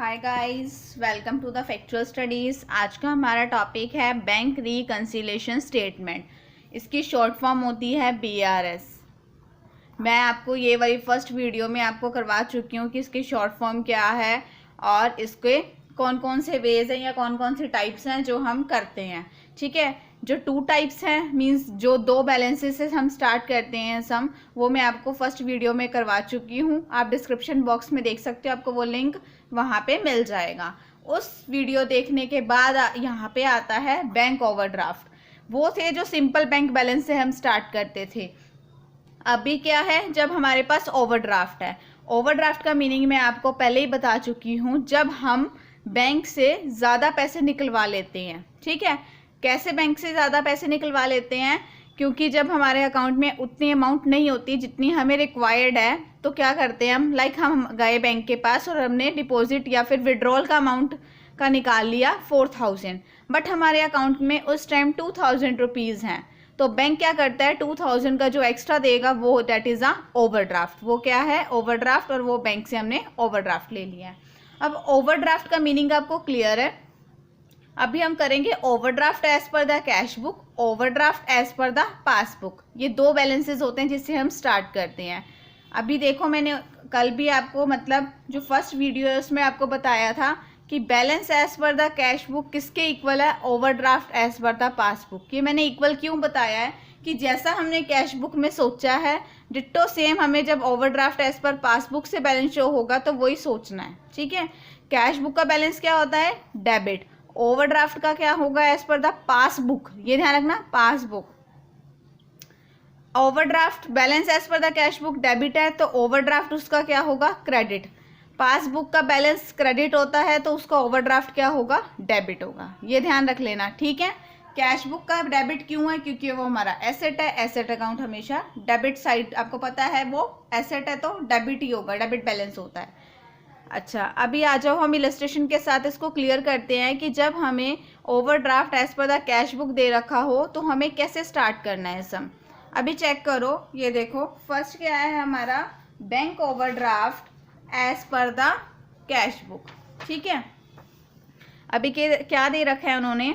Hi guys, welcome to the factual studies. आज का हमारा टॉपिक है बैंक रिकंसिलिएशन स्टेटमेंट। इसकी शॉर्ट फॉर्म होती है BRS। मैं आपको ये वाली फर्स्ट वीडियो में आपको करवा चुकी हूँ कि इसकी शॉर्ट फॉर्म क्या है और इसके कौन कौन से वेज हैं या कौन कौन से टाइप्स हैं जो हम करते हैं। ठीक है, जो 2 टाइप्स हैं मींस जो 2 बैलेंसेस से हम स्टार्ट करते हैं सम, वो मैं आपको फर्स्ट वीडियो में करवा चुकी हूँ। आप डिस्क्रिप्शन बॉक्स में देख सकते हो, आपको वो लिंक वहाँ पे मिल जाएगा। उस वीडियो देखने के बाद यहाँ पे आता है बैंक ओवरड्राफ्ट। वो थे जो सिंपल बैंक बैलेंस से हम स्टार्ट करते थे। अभी क्या है, जब हमारे पास ओवरड्राफ्ट है। ओवरड्राफ्ट का मीनिंग मैं आपको पहले ही बता चुकी हूँ, जब हम बैंक से ज़्यादा पैसे निकलवा लेते हैं। ठीक है, कैसे बैंक से ज़्यादा पैसे निकलवा लेते हैं? क्योंकि जब हमारे अकाउंट में उतनी अमाउंट नहीं होती जितनी हमें रिक्वायर्ड है, तो क्या करते हैं हम, हम गए बैंक के पास और हमने डिपॉजिट या फिर विड्रॉल का अमाउंट का निकाल लिया 4000, बट हमारे अकाउंट में उस टाइम 2000 रुपीज़ हैं। तो बैंक क्या करता है, 2000 का जो एक्स्ट्रा देगा वो दैट इज़ अ ओवरड्राफ्ट। वो क्या है, ओवरड्राफ्ट, और वो बैंक से हमने ओवरड्राफ्ट ले लिया है। अब ओवरड्राफ्ट का मीनिंग आपको क्लियर है। अभी हम करेंगे overdraft as per the cash book, overdraft as per the passbook. ये 2 बैलेंसेस होते हैं जिससे हम स्टार्ट करते हैं। अभी देखो, मैंने कल भी आपको जो फर्स्ट वीडियो है उसमें आपको बताया था कि balance as per the cash book किसके इक्वल है, overdraft as per the passbook. ये मैंने इक्वल क्यों बताया है कि जैसा हमने कैश बुक में सोचा है, डिट्टो सेम हमें जब ओवरड्राफ्ट एज पर पासबुक से बैलेंस शो होगा तो वही सोचना है। ठीक है, कैश बुक का बैलेंस क्या होता है, डेबिट। ओवरड्राफ्ट का क्या होगा, एज पर द पासबुक। ये ध्यान रखना, passbook. Overdraft balance as per the cash book debit है, तो ओवरड्राफ्ट उसका क्या होगा, क्रेडिट। पासबुक का बैलेंस क्रेडिट होता है तो उसका ओवरड्राफ्ट क्या होगा, डेबिट होगा। ये ध्यान रख लेना। ठीक है, कैश बुक का डेबिट क्यों है, क्योंकि वो हमारा एसेट है। एसेट अकाउंट हमेशा डेबिट साइड, आपको पता है वो एसेट है तो डेबिट ही होगा, डेबिट बैलेंस होता है। अच्छा, अभी आ जाओ, हम इलस्ट्रेशन के साथ इसको क्लियर करते हैं कि जब हमें overdraft as per the cash book दे रखा हो तो हमें कैसे स्टार्ट करना है सम। अभी चेक करो, ये देखो फर्स्ट क्या है हमारा, bank overdraft as per the cash book. ठीक है, अभी क्या दे रखा है उन्होंने,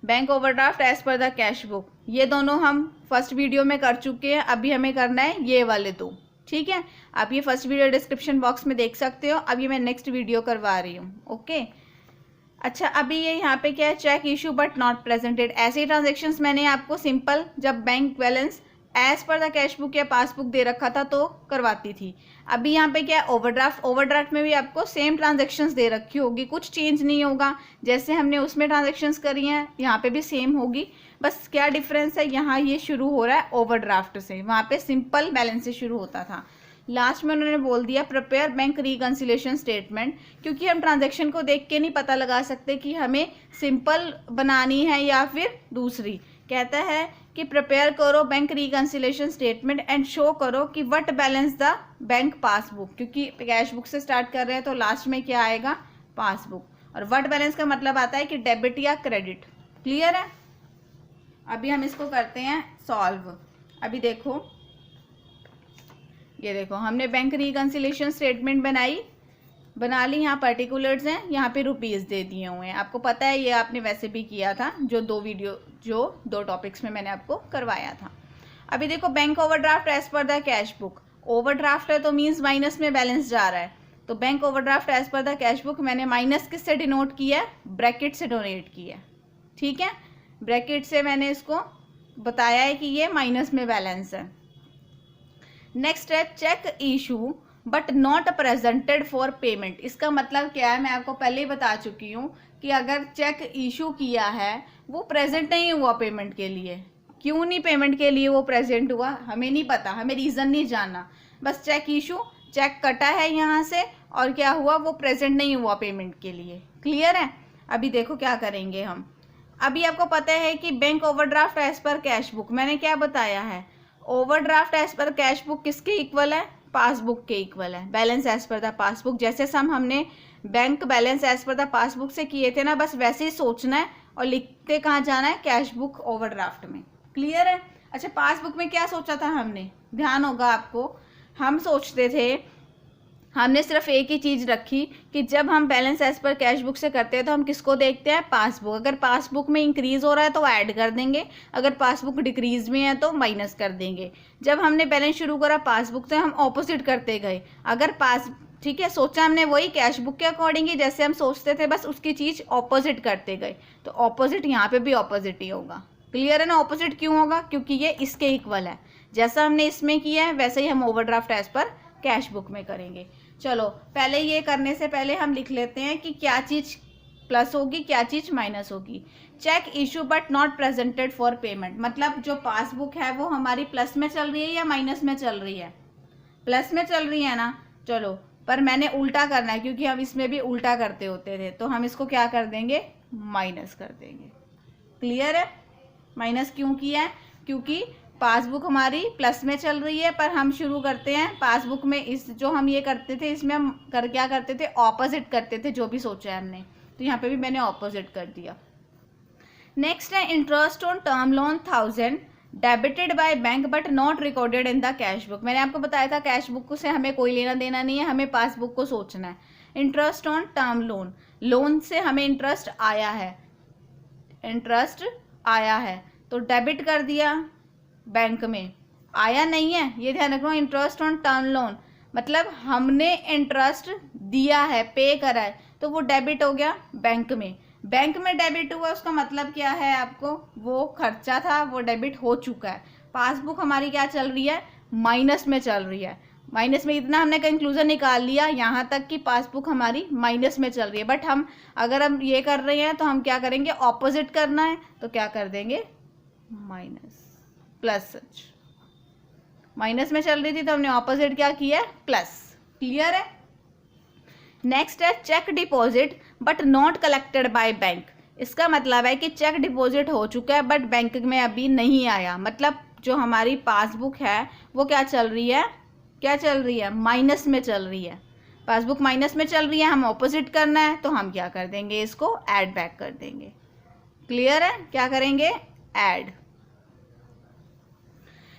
bank overdraft as per the cash book. ये दोनों हम फर्स्ट वीडियो में कर चुके हैं, अभी हमें करना है ये वाले 2। ठीक है, आप ये फर्स्ट वीडियो डिस्क्रिप्शन बॉक्स में देख सकते हो। अभी मैं नेक्स्ट वीडियो करवा रही हूँ। ओके, अच्छा, अभी ये यहाँ पे क्या है, cheque issue but not presented. ऐसे ट्रांजेक्शन्स मैंने आपको सिंपल जब bank balance as per the cash book या पासबुक दे रखा था तो करवाती थी। अभी यहाँ पे क्या है, ओवरड्राफ्ट। ओवरड्राफ्ट में भी आपको सेम ट्रांजेक्शन्स दे रखी होगी, कुछ चेंज नहीं होगा। जैसे हमने उसमें ट्रांजेक्शन्स करी हैं यहाँ पे भी सेम होगी, बस क्या डिफरेंस है, यहाँ ये शुरू हो रहा है ओवरड्राफ्ट से, वहाँ पे सिंपल बैलेंस से शुरू होता था। लास्ट में उन्होंने बोल दिया प्रिपेयर बैंक रिकंसिलिएशन स्टेटमेंट, क्योंकि हम ट्रांजेक्शन को देख के नहीं पता लगा सकते कि हमें सिंपल बनानी है या फिर दूसरी। कहता है कि प्रिपेयर करो bank reconciliation statement and show करो कि what balance the bank passbook, क्योंकि कैश बुक से स्टार्ट कर रहे हैं तो लास्ट में क्या आएगा, पासबुक। और व्हाट बैलेंस का मतलब आता है कि डेबिट या क्रेडिट। क्लियर है, अभी हम इसको करते हैं सॉल्व। अभी देखो, ये देखो हमने बैंक रिकंसिलिएशन स्टेटमेंट बना ली। यहाँ पर्टिकुलर्स हैं, यहाँ पे रुपीज़ दे दिए हुए हैं। आपको पता है ये आपने वैसे भी किया था, जो 2 टॉपिक्स में मैंने आपको करवाया था। अभी देखो bank overdraft as per the cash book. Overdraft है तो मीन्स माइनस में बैलेंस जा रहा है, तो bank overdraft as per the cash book मैंने माइनस किससे डिनोट किया है, ब्रैकेट से डोनेट किया है। ठीक है, ब्रैकेट से मैंने इसको बताया है कि ये माइनस में बैलेंस है। नेक्स्ट है cheque issue but not presented for payment. इसका मतलब क्या है, मैं आपको पहले ही बता चुकी हूँ कि अगर चेक इशू किया है वो प्रेजेंट नहीं हुआ पेमेंट के लिए। क्यों नहीं पेमेंट के लिए वो प्रेजेंट हुआ, हमें नहीं पता, हमें रीज़न नहीं जानना। बस चेक इशू, चेक कटा है यहाँ से और क्या हुआ, वो प्रेजेंट नहीं हुआ पेमेंट के लिए। क्लियर है, अभी देखो क्या करेंगे हम। अभी आपको पता है कि bank overdraft as per cash book, मैंने क्या बताया है, overdraft as per cash book किसके इक्वल है, पासबुक के इक्वल है। Balance as per the passbook, जैसे सम हमने bank balance as per the passbook से किए थे ना, बस वैसे ही सोचना है और लिखते कहाँ जाना है, कैश बुक ओवरड्राफ्ट में। क्लियर है, अच्छा पासबुक में क्या सोचा था हमने, ध्यान होगा आपको, हम सोचते थे हमने सिर्फ एक ही चीज़ रखी कि जब हम balance as per cash book से करते हैं तो हम किसको देखते हैं, पासबुक। अगर पासबुक में इंक्रीज़ हो रहा है तो ऐड कर देंगे, अगर पासबुक डिक्रीज में है तो माइनस कर देंगे। जब हमने बैलेंस शुरू करा पासबुक से, हम ऑपोजिट करते गए। अगर ठीक है, सोचा हमने वही कैश बुक के अकॉर्डिंग ही जैसे हम सोचते थे, बस उसकी चीज़ ऑपोजिट करते गए, तो ऑपोजिट यहाँ पे भी ऑपोजिट ही होगा। क्लियर है ना? ऑपोजिट क्यों होगा? क्योंकि ये इसके इक्वल है। जैसा हमने इसमें किया है वैसे ही हम overdraft as per cash book में करेंगे। चलो पहले ये करने से पहले हम लिख लेते हैं कि क्या चीज़ प्लस होगी, क्या चीज़ माइनस होगी। Cheque issue but not presented for payment, मतलब जो पासबुक है वो हमारी प्लस में चल रही है या माइनस में चल रही है? प्लस में चल रही है ना। चलो, पर मैंने उल्टा करना है क्योंकि हम इसमें भी उल्टा करते होते थे, तो हम इसको क्या कर देंगे, माइनस कर देंगे। क्लियर है? माइनस क्यों किया है? क्योंकि पासबुक हमारी प्लस में चल रही है, पर हम शुरू करते हैं पासबुक में। इस जो हम ये करते थे इसमें हम क्या करते थे, ऑपोजिट करते थे जो भी सोचा है हमने, तो यहाँ पे भी मैंने ऑपोजिट कर दिया। नेक्स्ट है interest on term loan 1000 debited by bank but not recorded in the cash book. मैंने आपको बताया था कैश बुक से हमें कोई लेना देना नहीं है, हमें पासबुक को सोचना है। Interest on term loan, loan से हमें इंटरेस्ट आया है, इंटरेस्ट आया है तो डेबिट कर दिया, बैंक में आया नहीं है, ये ध्यान रखना। इंटरेस्ट ऑन टर्म लोन मतलब हमने इंटरेस्ट दिया है, पे करा है, तो वो डेबिट हो गया बैंक में। बैंक में डेबिट हुआ उसका मतलब क्या है आपको, वो खर्चा था वो डेबिट हो चुका है। पासबुक हमारी क्या चल रही है, माइनस में चल रही है। माइनस में इतना हमने कंक्लूजन निकाल लिया यहाँ तक कि पासबुक हमारी माइनस में चल रही है। बट हम अगर हम ये कर रहे हैं तो हम क्या करेंगे, ऑपोजिट करना है, तो क्या कर देंगे, माइनस प्लस। सच माइनस में चल रही थी तो हमने ऑपोजिट क्या किया, प्लस। क्लियर है? नेक्स्ट है cheque deposit but not collected by bank. इसका मतलब है कि चेक डिपॉजिट हो चुका है बट बैंक में अभी नहीं आया, मतलब जो हमारी पासबुक है वो क्या चल रही है, क्या चल रही है, माइनस में चल रही है। पासबुक माइनस में चल रही है, हम ऑपोजिट करना है तो हम क्या कर देंगे, इसको ऐड बैक कर देंगे। क्लियर है? क्या करेंगे, ऐड।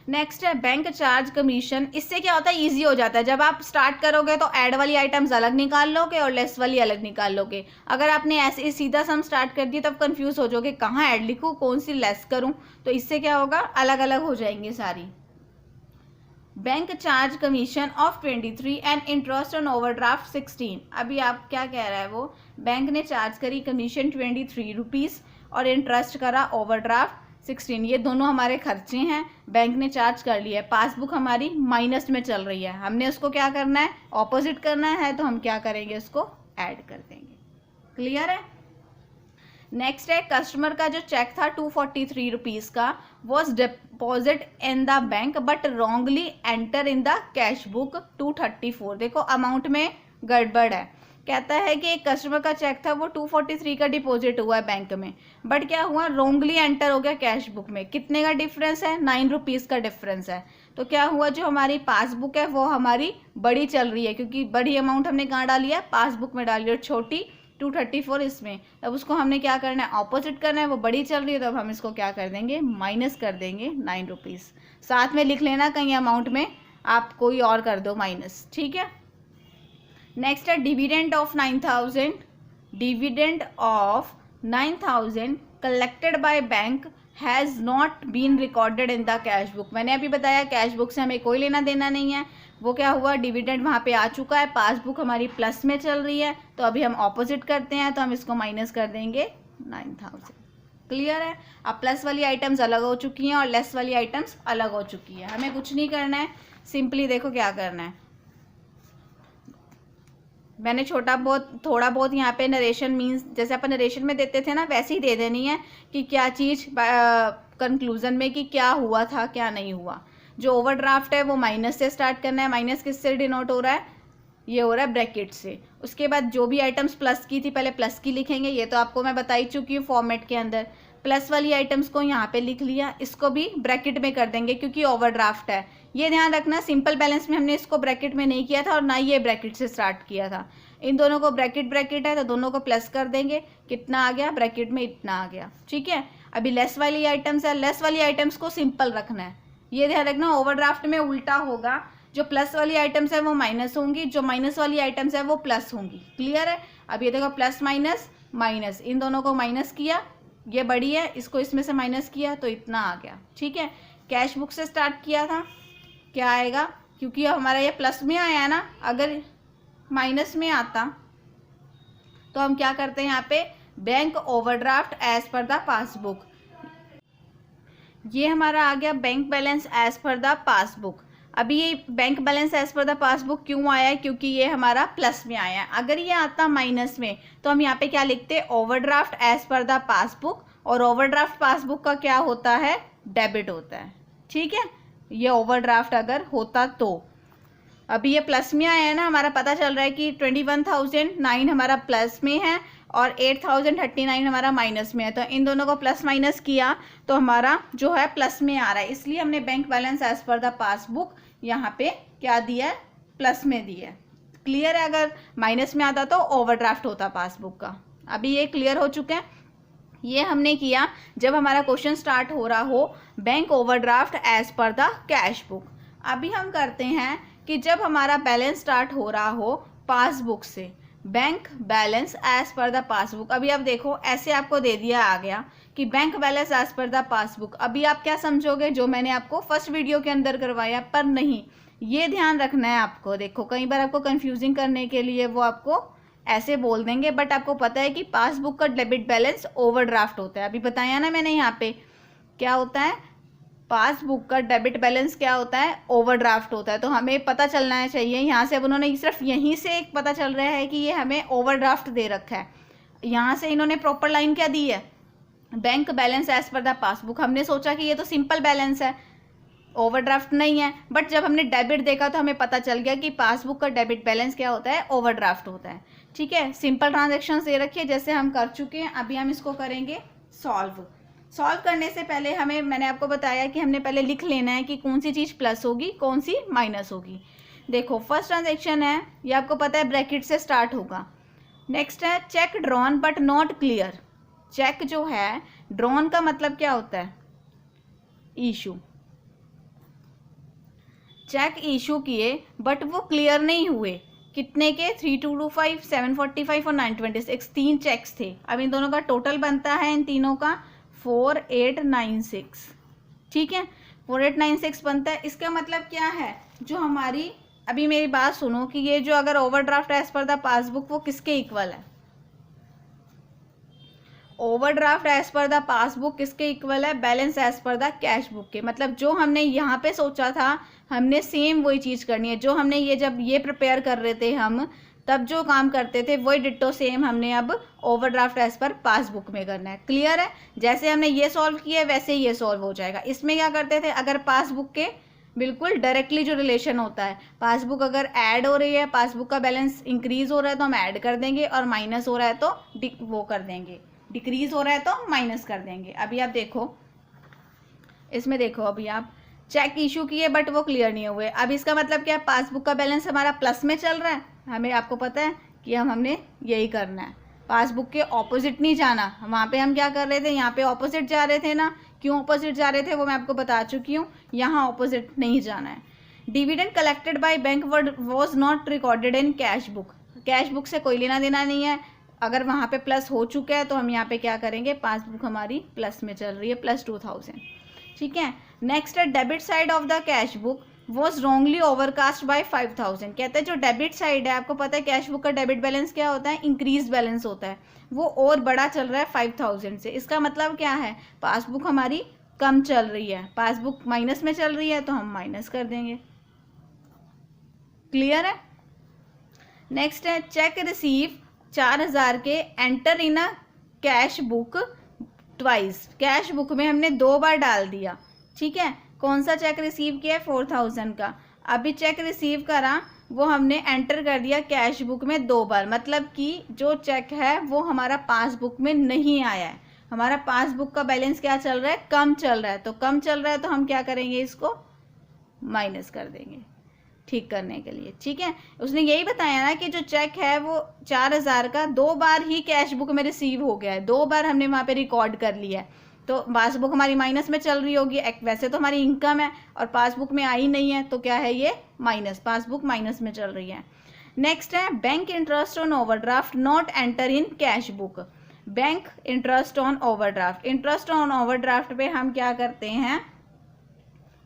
नेक्स्ट है बैंक चार्ज कमीशन। इससे क्या होता है, इजी हो जाता है। जब आप स्टार्ट करोगे तो ऐड वाली आइटम्स अलग निकाल लोगे और लेस वाली अलग निकाल लोगे। अगर आपने ऐसे सीधा सम स्टार्ट कर दिया तब कंफ्यूज हो जाओगे कहाँ ऐड लिखूँ, कौन सी लेस करूँ, तो इससे क्या होगा, अलग अलग हो जाएंगी सारी। Bank charge commission of 23 and interest on overdraft 16। अभी आप क्या कह रहा है वो, बैंक ने चार्ज करी कमीशन 23 रुपीज़ और इंटरेस्ट करा ओवरड्राफ्ट 16। ये दोनों हमारे खर्चे हैं, बैंक ने चार्ज कर लिया है। पासबुक हमारी माइनस में चल रही है, हमने उसको क्या करना है, ऑपोजिट करना है, तो हम क्या करेंगे, उसको ऐड कर देंगे। क्लियर है? नेक्स्ट है कस्टमर का जो चेक था 243 रुपीज़ का was deposit in the bank but wrongly enter in the cash book 234। देखो अमाउंट में गड़बड़ है। कहता है कि एक कस्टमर का चेक था वो 243 का डिपॉजिट हुआ है बैंक में, बट क्या हुआ, रॉन्गली एंटर हो गया कैश बुक में। कितने का डिफरेंस है, 9 रुपीज़ का डिफरेंस है। तो क्या हुआ, जो हमारी पासबुक है वो हमारी बड़ी चल रही है क्योंकि बड़ी अमाउंट हमने कहाँ डाली है, पासबुक में डाली है, छोटी 234 इसमें। तब उसको हमने क्या करना है, ऑपोजिट करना है, वो बड़ी चल रही है, तब हम इसको क्या कर देंगे, माइनस कर देंगे 9 रुपीज़। साथ में लिख लेना, कहीं अमाउंट में आप कोई और कर दो माइनस, ठीक है। नेक्स्ट है dividend of 9000, dividend of 9000 collected by bank has not been recorded in the cash book. मैंने अभी बताया कैश बुक से हमें कोई लेना देना नहीं है। वो क्या हुआ, डिविडेंड वहाँ पे आ चुका है, पासबुक हमारी प्लस में चल रही है, तो अभी हम ऑपोजिट करते हैं, तो हम इसको माइनस कर देंगे 9000। क्लियर है? अब प्लस वाली आइटम्स अलग हो चुकी हैं और लेस वाली आइटम्स अलग हो चुकी है। हमें कुछ नहीं करना है, सिंपली देखो क्या करना है। मैंने थोड़ा बहुत यहाँ पे नरेशन मीन्स जैसे अपन नरेशन में देते थे ना, वैसे ही दे देनी है कि क्या चीज़ कंक्लूजन में कि क्या हुआ था क्या नहीं हुआ। जो ओवरड्राफ्ट है वो माइनस से स्टार्ट करना है। माइनस किससे डिनोट हो रहा है, ये हो रहा है ब्रैकेट से। उसके बाद जो भी आइटम्स प्लस की थी पहले प्लस की लिखेंगे, ये तो आपको मैं बता ही चुकी हूँ फॉर्मेट के अंदर। प्लस वाली आइटम्स को यहाँ पे लिख लिया, इसको भी ब्रैकेट में कर देंगे क्योंकि ओवरड्राफ्ट है। ये ध्यान रखना, सिंपल बैलेंस में हमने इसको ब्रैकेट में नहीं किया था और ना ये ब्रैकेट से स्टार्ट किया था। इन दोनों को ब्रैकेट है तो दोनों को प्लस कर देंगे, कितना आ गया, ब्रैकेट में इतना आ गया, ठीक है। अभी लेस वाली आइटम्स है, लेस वाली आइटम्स को सिंपल रखना है, ये ध्यान रखना। ओवरड्राफ्ट में उल्टा होगा, जो प्लस वाली आइटम्स है वो माइनस होंगी, जो माइनस वाली आइटम्स है वो प्लस होंगी। क्लियर है? अब ये देखो प्लस माइनस माइनस, इन दोनों को माइनस किया, ये बड़ी है, इसको इसमें से माइनस किया तो इतना आ गया। ठीक है, कैश बुक से स्टार्ट किया था, क्या आएगा, क्योंकि हमारा ये प्लस में आया है ना, अगर माइनस में आता तो हम क्या करते हैं यहाँ पे, bank overdraft as per the passbook. ये हमारा आ गया bank balance as per the passbook. अभी ये bank balance as per the passbook क्यों आया है, क्योंकि ये हमारा प्लस में आया है। अगर ये आता माइनस में तो हम यहाँ पे क्या लिखते हैं, overdraft as per the passbook, और ओवरड्राफ्ट पासबुक का क्या होता है, डेबिट होता है। ठीक है, ये ओवरड्राफ्ट अगर होता तो। अभी ये प्लस में आया है ना, हमारा पता चल रहा है कि 21,009 हमारा प्लस में है और 8,039 हमारा माइनस में है, तो इन दोनों को प्लस माइनस किया तो हमारा जो है प्लस में आ रहा है, इसलिए हमने bank balance as per the passbook यहाँ पे क्या दिया है, प्लस में दिया है। क्लियर है? अगर माइनस में आता तो ओवरड्राफ्ट होता पासबुक का। अभी ये क्लियर हो चुके हैं। ये हमने किया जब हमारा क्वेश्चन स्टार्ट हो रहा हो bank overdraft as per the cash book. अभी हम करते हैं कि जब हमारा बैलेंस स्टार्ट हो रहा हो पासबुक से, bank balance as per the passbook. अभी आप देखो ऐसे आपको दे दिया आ गया कि bank balance as per the passbook. अभी आप क्या समझोगे, जो मैंने आपको फर्स्ट वीडियो के अंदर करवाया, पर नहीं, ये ध्यान रखना है आपको। देखो कई बार आपको कंफ्यूजिंग करने के लिए वो आपको ऐसे बोल देंगे, बट आपको पता है कि पासबुक का डेबिट बैलेंस ओवरड्राफ्ट होता है। अभी बताया ना मैंने यहाँ पे क्या होता है, पासबुक का डेबिट बैलेंस क्या होता है, ओवरड्राफ्ट होता है। तो हमें पता चलना चाहिए यहाँ से। अब उन्होंने सिर्फ यहीं से एक पता चल रहा है कि ये हमें ओवरड्राफ्ट दे रखा है, यहाँ से इन्होंने प्रॉपर लाइन क्या दी है, bank balance as per the passbook. हमने सोचा कि ये तो सिंपल बैलेंस है, ओवरड्राफ्ट नहीं है, बट जब हमने डेबिट देखा तो हमें पता चल गया कि पासबुक का डेबिट बैलेंस क्या होता है, ओवरड्राफ्ट होता है। ठीक है, सिंपल ट्रांजेक्शन दे रखी है जैसे हम कर चुके हैं। अभी हम इसको करेंगे सॉल्व करने से पहले हमें, मैंने आपको बताया कि हमने पहले लिख लेना है कि कौन सी चीज़ प्लस होगी कौन सी माइनस होगी। देखो फर्स्ट ट्रांजेक्शन है, ये आपको पता है ब्रैकेट से स्टार्ट होगा। नेक्स्ट है cheque drawn but not clear. Cheque जो है, ड्रॉन का मतलब क्या होता है, इशू। चेक इशू किए बट वो क्लियर नहीं हुए, कितने के, 3225, 745 और 926, 3 चेक्स थे। अब इन दोनों का टोटल बनता है इन तीनों का 4896। ठीक है, 4896 बनता है। इसका मतलब क्या है, जो हमारी, अभी मेरी बात सुनो कि ये जो अगर overdraft as per the passbook वो किसके इक्वल है, overdraft as per the passbook किसके इक्वल है, balance as per the cash book के। मतलब जो हमने यहाँ पे सोचा था हमने सेम वही चीज़ करनी है। जो हमने ये जब ये प्रिपेयर कर रहे थे हम, तब जो काम करते थे वही डिट्टो सेम हमने अब ओवरड्राफ्ट एज पर पासबुक में करना है। क्लियर है? जैसे हमने ये सॉल्व किया वैसे ही ये सॉल्व हो जाएगा। इसमें क्या करते थे, अगर पासबुक के बिल्कुल डायरेक्टली जो रिलेशन होता है, पासबुक अगर ऐड हो रही है, पासबुक का बैलेंस इंक्रीज हो रहा है तो हम ऐड कर देंगे, और माइनस हो रहा है तो वो कर देंगे, डिक्रीज हो रहा है तो माइनस कर देंगे। अभी आप देखो इसमें, देखो अभी आप चेक इशू किए बट वो क्लियर नहीं हुए। अब इसका मतलब क्या है, पासबुक का बैलेंस हमारा प्लस में चल रहा है, हमें आपको पता है कि हमने यही करना है, पासबुक के ऑपोजिट नहीं जाना। वहाँ पे हम क्या कर रहे थे, यहाँ पे ऑपोजिट जा रहे थे ना। क्यों ऑपोजिट जा रहे थे वो मैं आपको बता चुकी हूँ, यहाँ ऑपोजिट नहीं जाना है। Dividend collected by bank was not recorded in cash book. Cash book से कोई लेना देना नहीं है। अगर वहाँ पे प्लस हो चुका है तो हम यहाँ पे क्या करेंगे, पासबुक हमारी प्लस में चल रही है, +2000। ठीक है, नेक्स्ट है debit side of the cash book was wrongly overcast bye 5000। कहते हैं जो डेबिट साइड है, आपको पता है कैश बुक का डेबिट बैलेंस क्या होता है, इंक्रीज बैलेंस होता है, वो और बड़ा चल रहा है 5000 से। इसका मतलब क्या है, पासबुक हमारी कम चल रही है, पासबुक माइनस में चल रही है तो हम माइनस कर देंगे। क्लियर है? नेक्स्ट है चेक रिसीव 4000 के enter in a cash book twice. Cash book में हमने 2 बार डाल दिया। ठीक है, कौन सा चेक रिसीव किया है, 4000 का। अभी चेक रिसीव करा, वो हमने एंटर कर दिया कैश बुक में 2 बार, मतलब कि जो चेक है वो हमारा पासबुक में नहीं आया है। हमारा पासबुक का बैलेंस क्या चल रहा है, कम चल रहा है। तो कम चल रहा है तो हम क्या करेंगे, इसको माइनस कर देंगे ठीक करने के लिए। ठीक है, उसने यही बताया ना कि जो चेक है वो 4000 का 2 बार ही कैश बुक में रिसीव हो गया है, 2 बार हमने वहाँ पे रिकॉर्ड कर लिया है। तो पासबुक हमारी माइनस में चल रही होगी। वैसे तो हमारी इनकम है और पासबुक में आई नहीं है, तो क्या है ये माइनस, पासबुक माइनस में चल रही है। नेक्स्ट है bank interest on overdraft not enter in cash book. Bank interest on overdraft, interest on overdraft पे हम क्या करते हैं,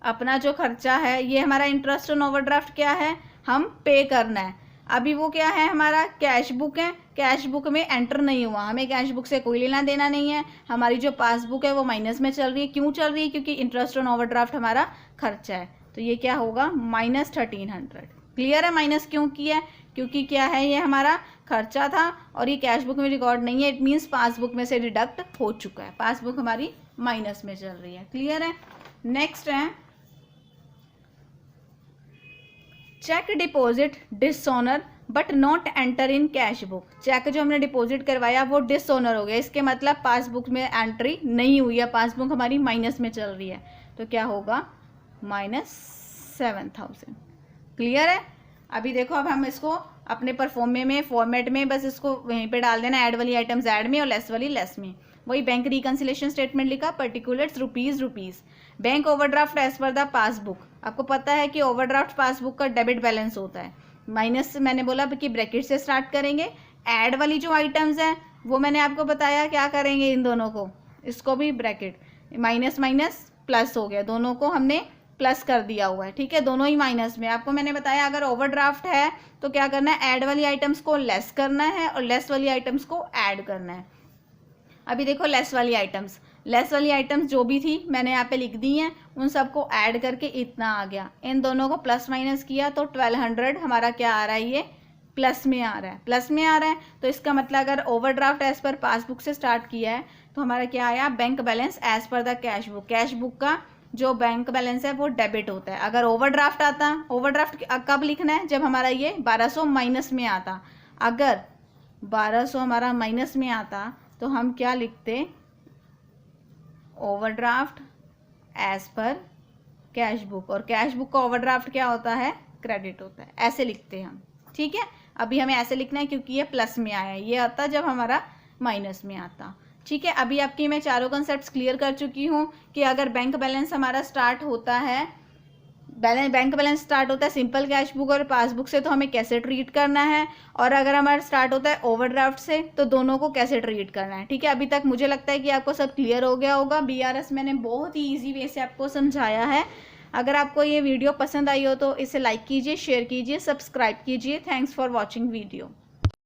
अपना जो खर्चा है, ये हमारा इंटरेस्ट ऑन ओवरड्राफ्ट क्या है, हम पे करना है। अभी वो क्या है, हमारा कैश बुक है, कैश बुक में एंटर नहीं हुआ, हमें कैश बुक से कोई लेना देना नहीं है। हमारी जो पासबुक है वो माइनस में चल रही है। क्यों चल रही है, क्योंकि इंटरेस्ट ऑन ओवरड्राफ्ट हमारा खर्चा है। तो ये क्या होगा, -1300। क्लियर है, माइनस क्यों किया है, क्योंकि क्या है, ये हमारा खर्चा था और ये कैश बुक में रिकॉर्ड नहीं है। इट मीन्स पासबुक में से डिडक्ट हो चुका है, पासबुक हमारी माइनस में चल रही है। क्लियर है। नेक्स्ट है cheque deposit dishonour but not enter in cash book. Cheque जो हमने डिपॉजिट करवाया वो डिसऑनर हो गया, इसके मतलब पासबुक में एंट्री नहीं हुई है, पासबुक हमारी माइनस में चल रही है। तो क्या होगा, -7000। क्लियर है। अभी देखो, अब हम इसको अपने फॉर्मेट में बस इसको वहीं पे डाल देना, ऐड वाली आइटम्स ऐड में और लेस वाली लेस में। वही बैंक रिकंसिलेशन स्टेटमेंट लिखा, particulars rupees. Bank overdraft as per the passbook. आपको पता है कि ओवरड्राफ्ट पासबुक का डेबिट बैलेंस होता है। माइनस मैंने बोला कि ब्रैकेट से स्टार्ट करेंगे। ऐड वाली जो आइटम्स हैं वो मैंने आपको बताया क्या करेंगे, इन दोनों को, इसको भी ब्रैकेट, माइनस माइनस प्लस हो गया, दोनों को हमने प्लस कर दिया हुआ है। ठीक है, दोनों ही माइनस में। आपको मैंने बताया अगर ओवरड्राफ्ट है तो क्या करना है, ऐड वाली आइटम्स को लेस करना है और लेस वाली आइटम्स को ऐड करना है। अभी देखो, लेस वाली आइटम्स जो भी थी मैंने यहाँ पे लिख दी हैं, उन सबको ऐड करके इतना आ गया। इन दोनों को प्लस माइनस किया तो 1200 हमारा क्या आ रहा है, ये प्लस में आ रहा है। तो इसका मतलब अगर ओवरड्राफ्ट एज पर पासबुक से स्टार्ट किया है तो हमारा क्या आया, bank balance as per the cash book. Cash book का जो बैंक बैलेंस है वो डेबिट होता है। अगर ओवरड्राफ्ट आता, ओवरड्राफ्ट कब लिखना है, जब हमारा ये 1200 माइनस में आता। अगर 1200 हमारा माइनस में आता तो हम क्या लिखते, overdraft as per cash book, और कैश बुक का ओवरड्राफ्ट क्या होता है, क्रेडिट होता है, ऐसे लिखते हैं हम। ठीक है, अभी हमें ऐसे लिखना है क्योंकि ये प्लस में आया है, ये आता जब हमारा माइनस में आता। ठीक है, अभी आपकी मैं चारों कंसेप्ट क्लियर कर चुकी हूँ कि अगर बैंक बैलेंस हमारा स्टार्ट होता है, बैंक बैलेंस स्टार्ट होता है सिंपल कैश बुक और पासबुक से, तो हमें कैसे ट्रीट करना है, और अगर हमारा स्टार्ट होता है ओवरड्राफ्ट से तो दोनों को कैसे ट्रीट करना है। ठीक है, अभी तक मुझे लगता है कि आपको सब क्लियर हो गया होगा। BRS मैंने बहुत ही ईजी वे से आपको समझाया है। अगर आपको ये वीडियो पसंद आई हो तो इसे लाइक कीजिए, शेयर कीजिए, सब्सक्राइब कीजिए। Thanks for watching video.